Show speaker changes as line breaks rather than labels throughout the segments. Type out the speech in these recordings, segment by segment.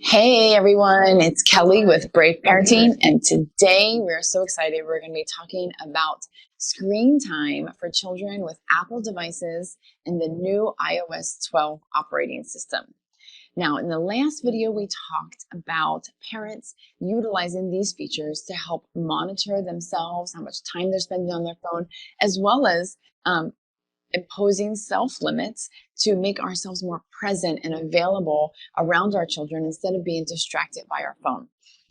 Hey everyone, it's Kelly with Brave Parenting, and today we're so excited. We're going to be talking about screen time for children with Apple devices and the new iOS 12 operating system. Now, in the last video, we talked about parents utilizing these features to help monitor themselves, how much time they're spending on their phone, as well as imposing self-limits to make ourselves more present and available around our children instead of being distracted by our phone.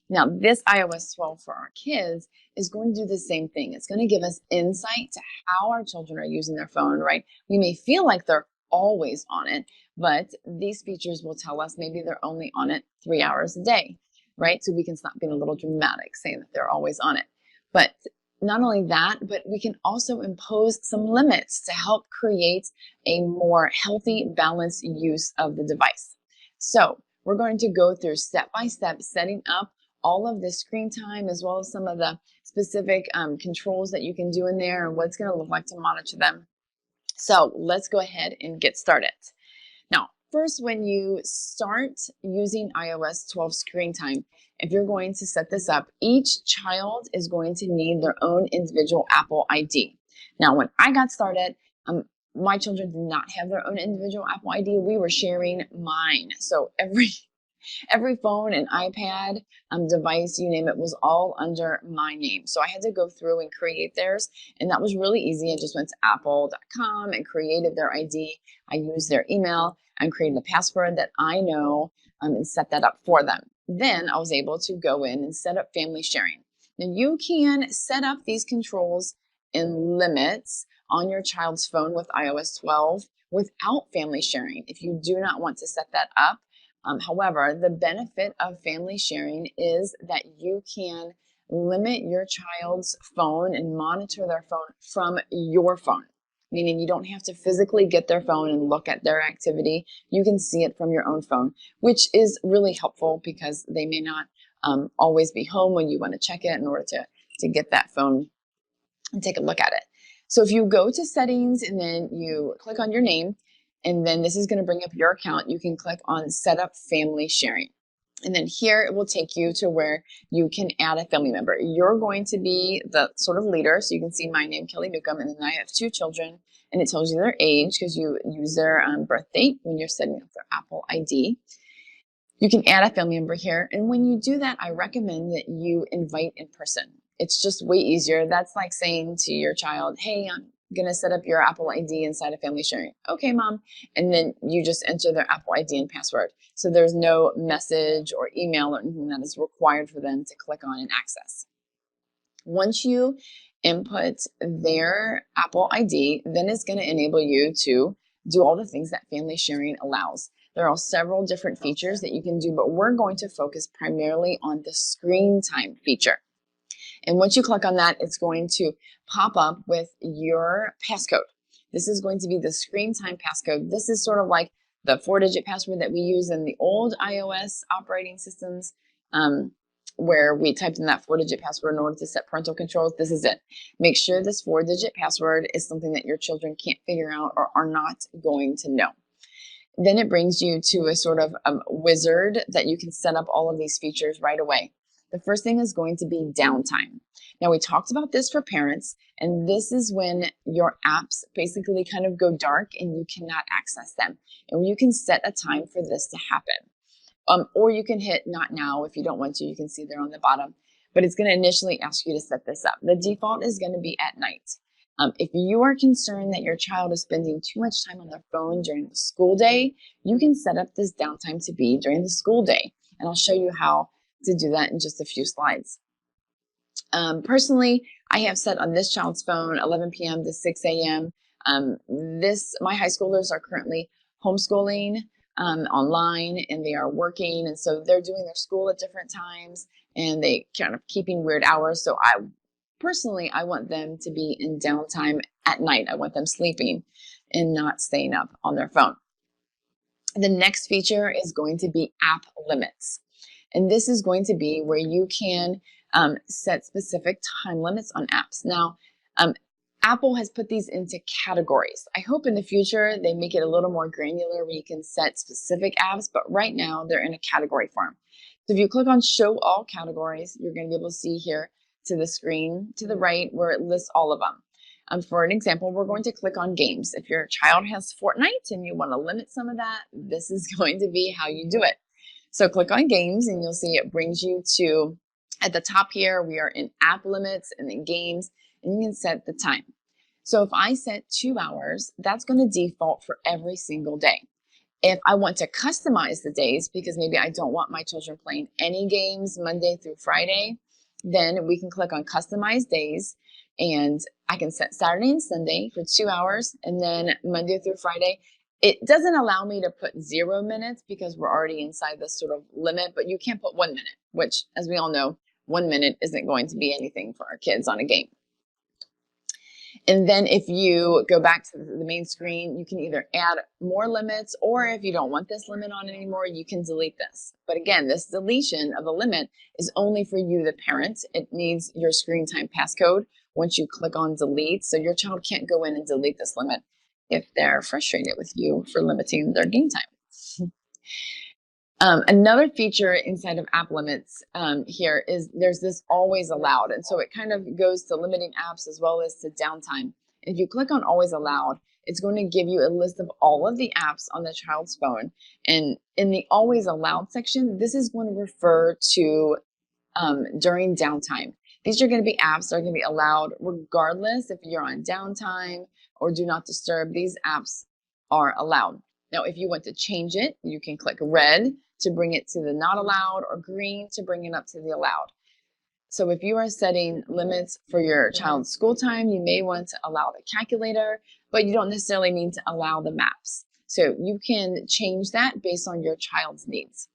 Now, this iOS 12 for our kids is going to do the same thing. It's going to give us insight to how our children are using their phone, right? We may feel like they're always on it, but these features will tell us maybe they're only on it 3 hours a day, right? So we can stop being a little dramatic saying that they're always on it. But not only that, but we can also impose some limits to help create a more healthy, balanced use of the device. So we're going to go through step-by-step setting up all of the screen time as well as some of the specific controls that you can do in there and what it's going to look like to monitor them. So let's go ahead and get started. Now, first, when you start using iOS 12 screen time, if you're going to set this up, each child is going to need their own individual Apple ID. Now, when I got started, my children did not have their own individual Apple ID. We were sharing mine. So every phone and iPad device, you name it, was all under my name. So I had to go through and create theirs, and that was really easy. I just went to apple.com and created their ID. I used their email and created a password that I know and set that up for them. Then I was able to go in and set up family sharing. Now you can set up these controls and limits on your child's phone with iOS 12 without family sharing if you do not want to set that up. However, the benefit of family sharing is that you can limit your child's phone and monitor their phone from your phone, meaning you don't have to physically get their phone and look at their activity. You can see it from your own phone, which is really helpful because they may not always be home when you want to check it in order to get that phone and take a look at it. So if you go to settings and then you click on your name, and then this is going to bring up your account, you can click on set up family sharing. And then here it will take you to where you can add a family member. You're going to be the sort of leader. So you can see my name, Kelly Newcomb, and then I have 2 children, and it tells you their age because you use their birth date when you're setting up their Apple ID. You can add a family member here. And when you do that, I recommend that you invite in person. It's just way easier. That's like saying to your child, hey, I'm going to set up your Apple ID inside of family sharing. Okay, mom. And then you just enter their Apple ID and password. So there's no message or email or anything that is required for them to click on and access. Once you input their Apple ID, then it's going to enable you to do all the things that family sharing allows. There are several different features that you can do, but we're going to focus primarily on the screen time feature. And once you click on that, it's going to pop up with your passcode. This is going to be the screen time passcode. This is sort of like the 4-digit password that we use in the old iOS operating systems, where we typed in that 4-digit password in order to set parental controls. This is it. Make sure this 4-digit password is something that your children can't figure out or are not going to know. Then it brings you to a sort of wizard that you can set up all of these features right away. The first thing is going to be downtime. Now, we talked about this for parents, and this is when your apps basically kind of go dark and you cannot access them. And you can set a time for this to happen. Or you can hit not now if you don't want to. You can see there on the bottom. But it's going to initially ask you to set this up. The default is going to be at night. If you are concerned that your child is spending too much time on their phone during the school day, you can set up this downtime to be during the school day. And I'll show you how to do that in just a few slides. Personally, I have set on this child's phone 11 p.m. to 6 a.m. My high schoolers are currently homeschooling online, and they are working, and so they're doing their school at different times, and they kind of keeping weird hours. So personally, I want them to be in downtime at night. I want them sleeping and not staying up on their phone. The next feature is going to be app limits. And this is going to be where you can set specific time limits on apps. Now, Apple has put these into categories. I hope in the future they make it a little more granular where you can set specific apps, but right now they're in a category form. So if you click on Show All Categories, you're going to be able to see here to the screen to the right where it lists all of them. For an example, we're going to click on games. If your child has Fortnite and you want to limit some of that, this is going to be how you do it. So click on games and you'll see it brings you to, at the top here, we are in app limits and then games, and you can set the time. So if I set 2 hours, that's going to default for every single day. If I want to customize the days, because maybe I don't want my children playing any games Monday through Friday, then we can click on Customize Days, and I can set Saturday and Sunday for 2 hours, and then Monday through Friday. It doesn't allow me to put 0 minutes because we're already inside this sort of limit, but you can put 1 minute, which, as we all know, 1 minute isn't going to be anything for our kids on a game. And then if you go back to the main screen, you can either add more limits, or if you don't want this limit on anymore, you can delete this. But again, this deletion of the limit is only for you, the parent. It needs your screen time passcode once you click on delete. So your child can't go in and delete this limit if they're frustrated with you for limiting their game time. Another feature inside of app limits here is there's this always allowed. And so it kind of goes to limiting apps as well as to downtime. If you click on always allowed, it's going to give you a list of all of the apps on the child's phone. And in the always allowed section, this is going to refer to during downtime. These are going to be apps that are going to be allowed regardless if you're on downtime or do not disturb. These apps are allowed. Now, if you want to change it, you can click red to bring it to the not allowed or green to bring it up to the allowed. So if you are setting limits for your child's school time, you may want to allow the calculator, but you don't necessarily need to allow the maps. So you can change that based on your child's needs.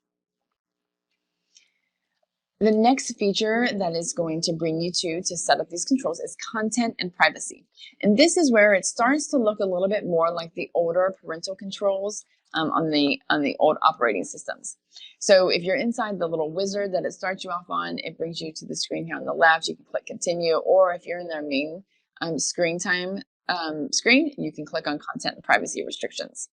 The next feature that is going to bring you to set up these controls is content and privacy. And this is where it starts to look a little bit more like the older parental controls on the old operating systems. So if you're inside the little wizard that it starts you off on, it brings you to the screen here on the left. You can click continue, or if you're in their main screen time screen, you can click on content and privacy restrictions.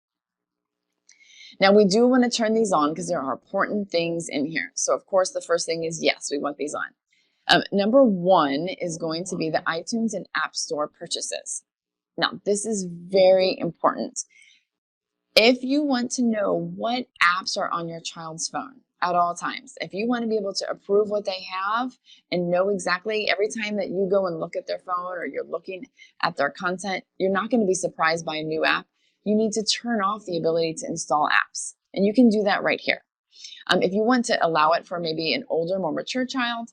Now, we do want to turn these on because there are important things in here. So, of course, the first thing is, yes, we want these on. Number one is going to be the iTunes and App Store purchases. Now, this is very important. If you want to know what apps are on your child's phone at all times, if you want to be able to approve what they have and know exactly every time that you go and look at their phone or you're looking at their content, you're not going to be surprised by a new app. You need to turn off the ability to install apps. And you can do that right here. If you want to allow it for maybe an older, more mature child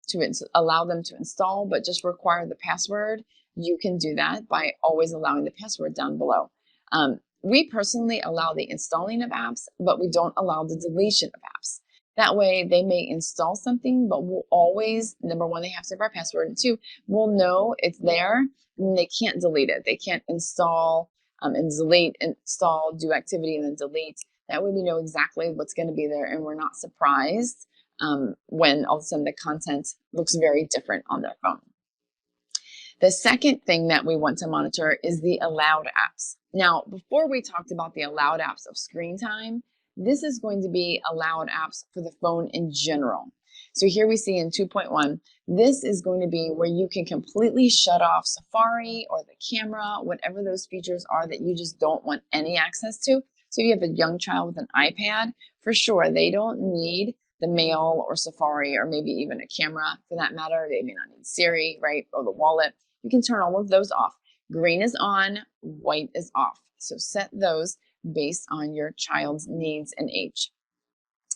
to allow them to install, but just require the password, you can do that by always allowing the password down below. We personally allow the installing of apps, but we don't allow the deletion of apps. That way they may install something, but we'll always, number one, they have to have our password, and two, we'll know it's there and they can't delete it. They can't install and delete, install, do activity, and then delete. That way we know exactly what's going to be there, and we're not surprised when all of a sudden the content looks very different on their phone. The second thing that we want to monitor is the allowed apps. Now, before we talked about the allowed apps of screen time, this is going to be allowed apps for the phone in general. So here we see in 2.1, this is going to be where you can completely shut off Safari or the camera, whatever those features are that you just don't want any access to. So if you have a young child with an iPad, for sure, they don't need the mail or Safari or maybe even a camera for that matter. They may not need Siri, right, or the wallet. You can turn all of those off. Green is on, white is off. So set those based on your child's needs and age.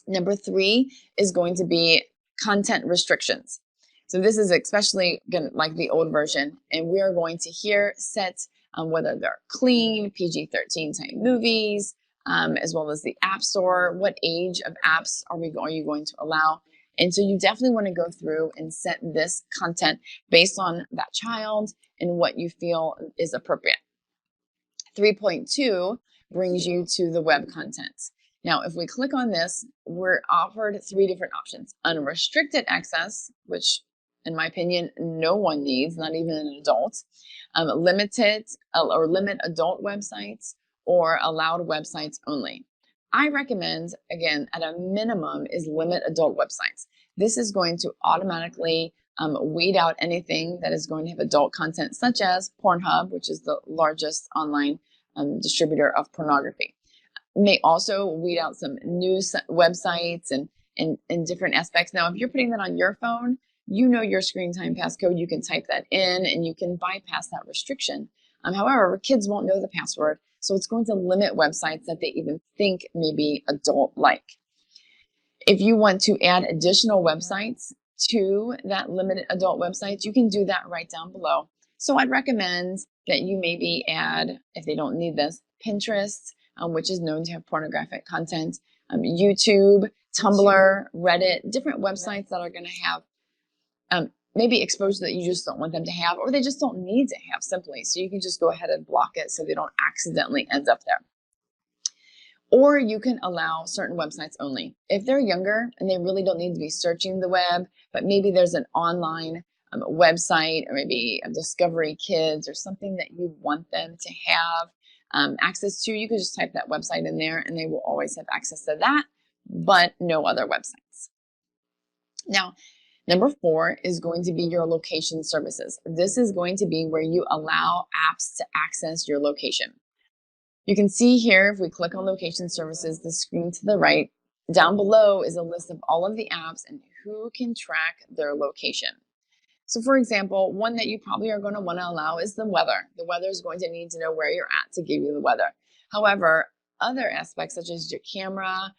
Number three is going to be content restrictions. So this is especially like the old version, and we are going to here set whether they're clean, PG-13 type movies, as well as the App Store. What age of apps are you going to allow? And so you definitely want to go through and set this content based on that child and what you feel is appropriate. 3.2 brings you to the web content. Now, if we click on this, we're offered three different options. Unrestricted access, which in my opinion, no one needs, not even an adult. Limit adult websites or allowed websites only. I recommend, again, at a minimum, is limit adult websites. This is going to automatically weed out anything that is going to have adult content, such as Pornhub, which is the largest online distributor of pornography. It may also weed out some news websites and different aspects. Now, if you're putting that on your phone, you know your screen time passcode. You can type that in and you can bypass that restriction. However, kids won't know the password, so it's going to limit websites that they even think may be adult-like. If you want to add additional websites to that limited adult websites, you can do that right down below. So I'd recommend that you maybe add, if they don't need this, Pinterest, which is known to have pornographic content, YouTube, Tumblr, Reddit, different websites that are going to have maybe exposure that you just don't want them to have, or they just don't need to have simply. So you can just go ahead and block it so they don't accidentally end up there. Or you can allow certain websites only. If they're younger and they really don't need to be searching the web, but maybe there's an online website or maybe a Discovery Kids or something that you want them to have access to, you can just type that website in there and they will always have access to that, but no other websites. Now, number 4 is going to be your location services. This is going to be where you allow apps to access your location. You can see here, if we click on location services, the screen to the right, down below is a list of all of the apps and who can track their location. So for example, one that you probably are going to want to allow is the weather. The weather is going to need to know where you're at to give you the weather. However, other aspects such as your camera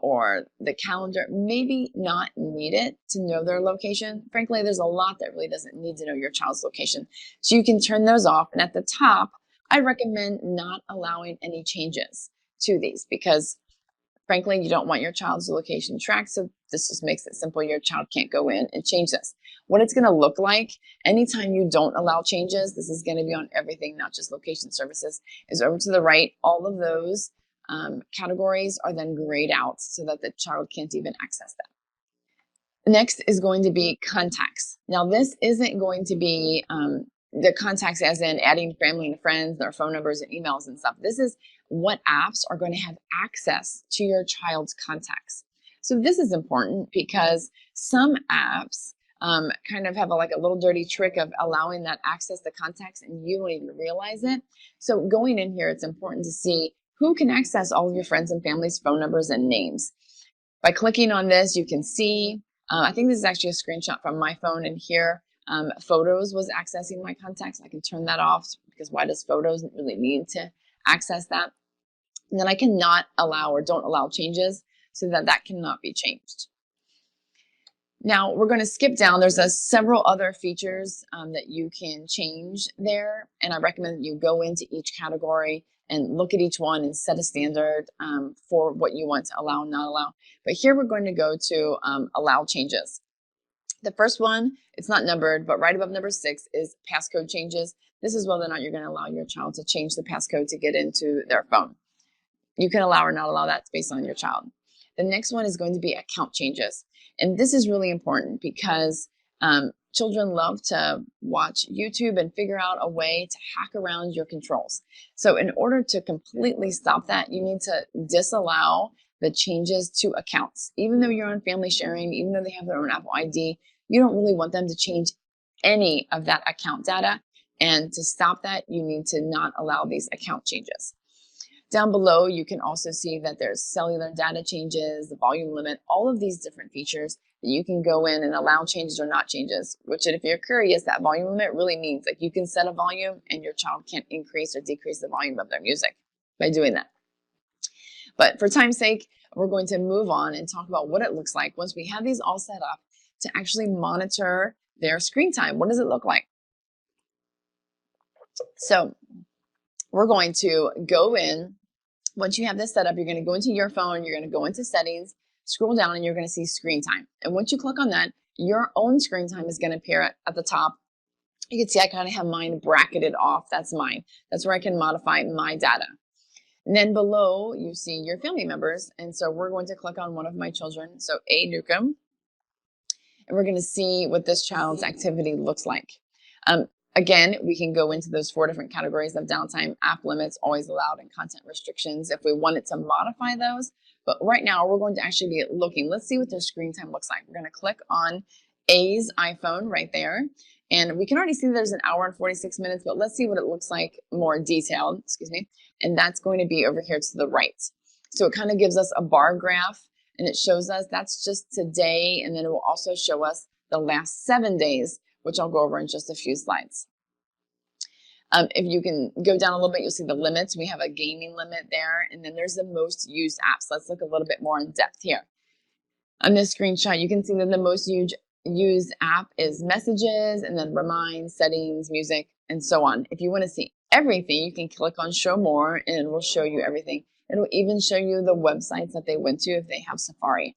or the calendar maybe not need it to know their location. Frankly, there's a lot that really doesn't need to know your child's location. So you can turn those off. And at the top, I recommend not allowing any changes to these because frankly, you don't want your child's location tracked, so this just makes it simple. Your child can't go in and change this. What it's going to look like anytime you don't allow changes, this is going to be on everything, not just location services, is over to the right. All of those categories are then grayed out so that the child can't even access them. Next is going to be contacts. Now, this isn't going to be the contacts as in adding family and friends, their phone numbers and emails and stuff. This is what apps are going to have access to your child's contacts. So this is important because some apps kind of have like a little dirty trick of allowing that access to contacts and you don't even realize it. So going in here, it's important to see who can access all of your friends and family's phone numbers and names. By clicking on this, you can see, I think this is actually a screenshot from my phone, and here Photos was accessing my contacts. I can turn that off because why does Photos really need to access that? And then I cannot allow or don't allow changes so that that cannot be changed. Now we're going to skip down. There's several other features that you can change there, and I recommend that you go into each category and look at each one and set a standard for what you want to allow and not allow. But here we're going to go to allow changes. The first one, it's not numbered, but right above number 6 is passcode changes. This is whether or not you're going to allow your child to change the passcode to get into their phone. You can allow or not allow that based on your child. The next one is going to be account changes. And this is really important because children love to watch YouTube and figure out a way to hack around your controls. So in order to completely stop that, you need to disallow the changes to accounts. Even though you're on family sharing, even though they have their own Apple ID, you don't really want them to change any of that account data. And to stop that, you need to not allow these account changes. Down below, you can also see that there's cellular data changes, the volume limit, all of these different features that you can go in and allow changes or not changes, which if you're curious, that volume limit really means like you can set a volume and your child can't increase or decrease the volume of their music by doing that. But for time's sake, we're going to move on and talk about what it looks like once we have these all set up to actually monitor their screen time. What does it look like? So we're going to go in. Once you have this set up, you're going to go into your phone, you're going to go into settings, scroll down, and you're going to see screen time. And once you click on that, your own screen time is going to appear at the top. You can see I kind of have mine bracketed off. That's mine. That's where I can modify my data. And then below, you see your family members. And so we're going to click on one of my children, so A. Newcomb. and we're going to see what this child's activity looks like. Again, we can go into those 4 different categories of downtime: app limits, always allowed, and content restrictions if we wanted to modify those. But right now, we're going to actually be looking. Let's see what their screen time looks like. We're going to click on A's iPhone right there. And we can already see there's an hour and 46 minutes, but let's see what it looks like more detailed, excuse me. And that's going to be over here to the right. So it kind of gives us a bar graph, and it shows us that's just today, and then it will also show us the last 7 days, which I'll go over in just a few slides. If you can go down a little bit, you'll see the limits. We have a gaming limit there, and then there's the most used apps. Let's look a little bit more in depth here. On this screenshot, you can see that the most used app is Messages, and then Remind, Settings, Music, and so on. If you want to see everything, you can click on Show More, and it will show you everything. It'll even show you the websites that they went to if they have Safari.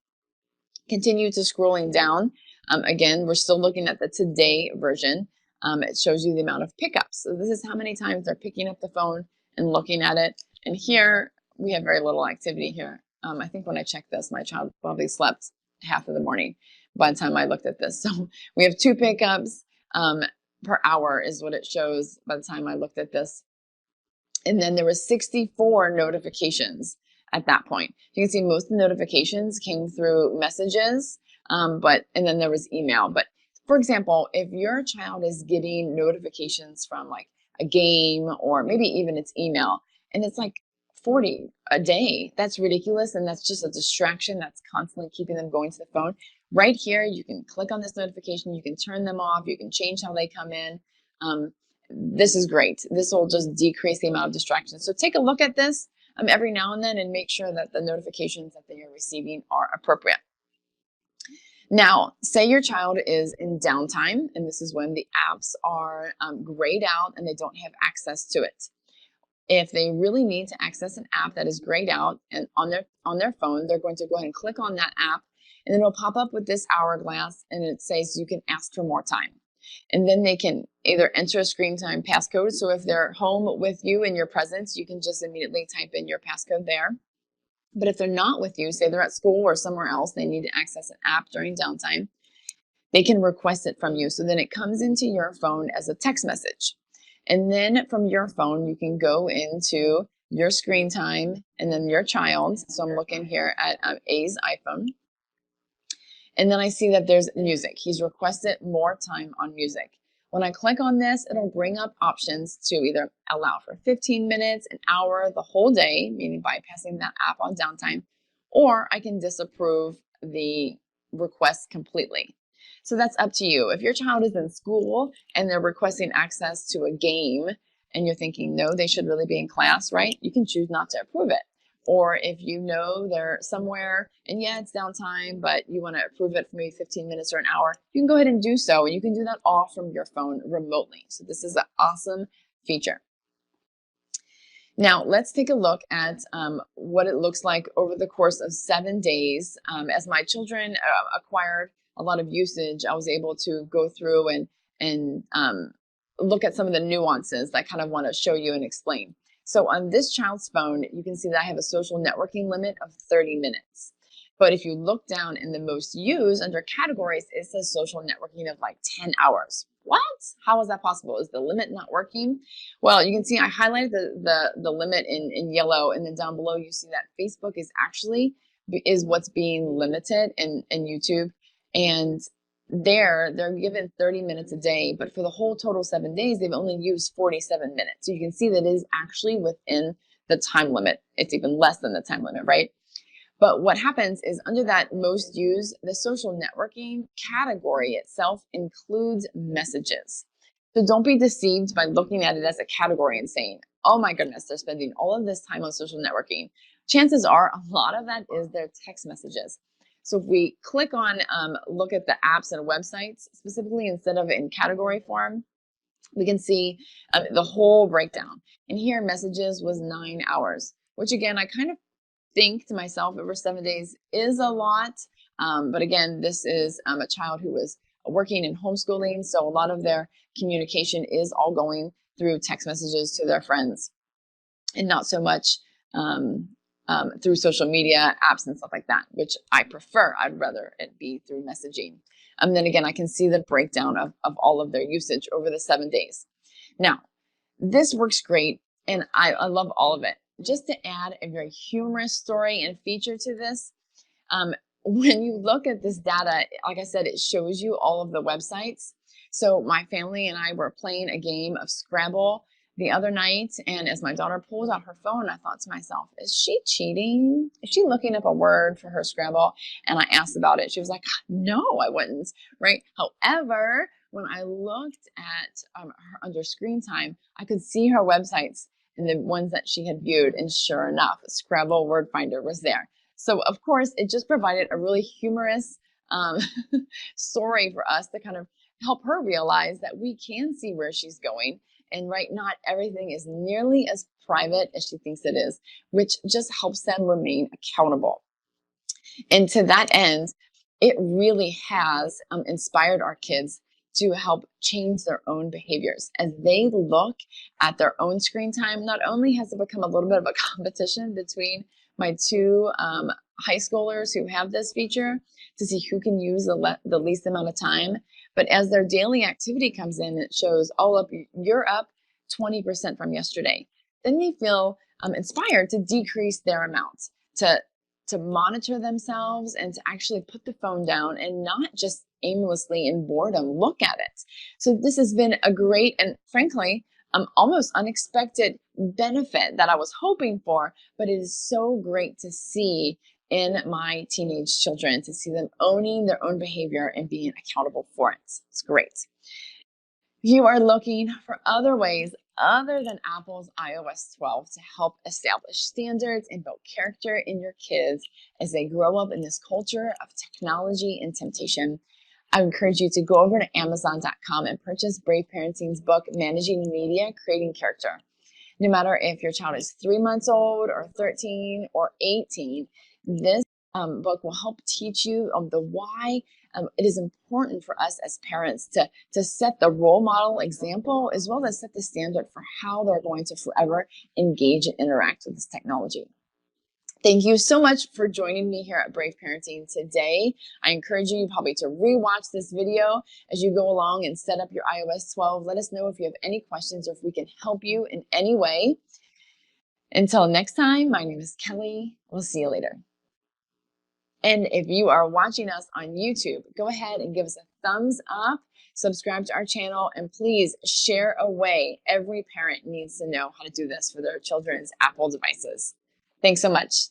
Continue to scrolling down. Again, we're still looking at the today version. It shows you the amount of pickups. So this is how many times they're picking up the phone and looking at it. And here, we have very little activity here. I think when I checked this, my child probably slept half of the morning by the time I looked at this. So we have 2 pickups per hour is what it shows by the time I looked at this. And then there was 64 notifications at that point. You can see most of the notifications came through Messages, and then there was email. But for example, if your child is getting notifications from like a game or maybe even it's email, and it's like 40 a day, that's ridiculous, and that's just a distraction that's constantly keeping them going to the phone. Right here, you can click on this notification, you can turn them off, you can change how they come in. This is great. This will just decrease the amount of distractions. So take a look at this every now and then and make sure that the notifications that they are receiving are appropriate. Now, say your child is in downtime, and this is when the apps are grayed out and they don't have access to it. If they really need to access an app that is grayed out and on their phone, they're going to go ahead and click on that app, and then it'll pop up with this hourglass, and it says you can ask for more time. And then they can either enter a screen time passcode. So if they're home with you in your presence, you can just immediately type in your passcode there. But if they're not with you, say they're at school or somewhere else, they need to access an app during downtime, they can request it from you. So then it comes into your phone as a text message. And then from your phone, you can go into your screen time and then your child. So I'm looking here at A's iPhone. And then I see that there's music. He's requested more time on music. When I click on this, it'll bring up options to either allow for 15 minutes, an hour, the whole day, meaning bypassing that app on downtime, or I can disapprove the request completely. So that's up to you. If your child is in school and they're requesting access to a game and you're thinking, no, they should really be in class, right? You can choose not to approve it. Or if you know they're somewhere and yeah, it's downtime, but you want to approve it for maybe 15 minutes or an hour, you can go ahead and do so. And you can do that all from your phone remotely. So this is an awesome feature. Now, let's take a look at what it looks like over the course of 7 days. As my children acquired a lot of usage, I was able to go through and look at some of the nuances that I kind of want to show you and explain. So on this child's phone, you can see that I have a social networking limit of 30 minutes. But if you look down in the most used under categories, it says social networking of like 10 hours. What? How is that possible? Is the limit not working? Well, you can see I highlighted the limit in yellow, and then down below you see that Facebook is what's being limited in YouTube. And they're given 30 minutes a day, but for the whole total 7 days, they've only used 47 minutes. So you can see that it is actually within the time limit. It's even less than the time limit, right? But what happens is under that most used, the social networking category itself includes messages. So don't be deceived by looking at it as a category and saying, oh my goodness, they're spending all of this time on social networking. Chances are a lot of that is their text messages. So if we click on look at the apps and websites specifically instead of in category form, we can see the whole breakdown. And here messages was 9 hours, which again, I kind of think to myself over 7 days is a lot. But again, this is a child who was working in homeschooling. So a lot of their communication is all going through text messages to their friends and not so much through social media apps and stuff like that, which I prefer. I'd rather it be through messaging. And then again, I can see the breakdown of all of their usage over the 7 days. Now, this works great, and I love all of it. Just to add a very humorous story and feature to this, when you look at this data, like I said, it shows you all of the websites. So my family and I were playing a game of Scrabble the other night, and as my daughter pulled out her phone, I thought to myself, is she cheating? Is she looking up a word for her Scrabble? And I asked about it. She was like, no, I wouldn't, right? However, when I looked at her under screen time, I could see her websites and the ones that she had viewed, and sure enough, Scrabble word finder was there. So of course, it just provided a really humorous story for us to kind of help her realize that we can see where she's going. And right, not everything is nearly as private as she thinks it is, which just helps them remain accountable. And to that end, it really has inspired our kids to help change their own behaviors. As they look at their own screen time, not only has it become a little bit of a competition between my two high schoolers who have this feature to see who can use the least amount of time, but as their daily activity comes in, it shows you're up 20% from yesterday. Then they feel inspired to decrease their amount, to monitor themselves and to actually put the phone down and not just aimlessly in boredom look at it. So this has been a great and frankly, almost unexpected benefit that I was hoping for, but it is so great to see in my teenage children, to see them owning their own behavior and being accountable for it. It's great. If you are looking for other ways other than Apple's iOS 12 to help establish standards and build character in your kids as they grow up in this culture of technology and temptation, I encourage you to go over to Amazon.com and purchase Brave Parenting's book, Managing Media, Creating Character. No matter if your child is 3 months old or 13 or 18, this book will help teach you the why it is important for us as parents to set the role model example, as well as set the standard for how they're going to forever engage and interact with this technology. Thank you so much for joining me here at Brave Parenting today. I encourage you probably to rewatch this video as you go along and set up your iOS 12. Let us know if you have any questions or if we can help you in any way. Until next time, my name is Kelly. We'll see you later. And if you are watching us on YouTube, go ahead and give us a thumbs up, subscribe to our channel, and please share away. Every parent needs to know how to do this for their children's Apple devices. Thanks so much.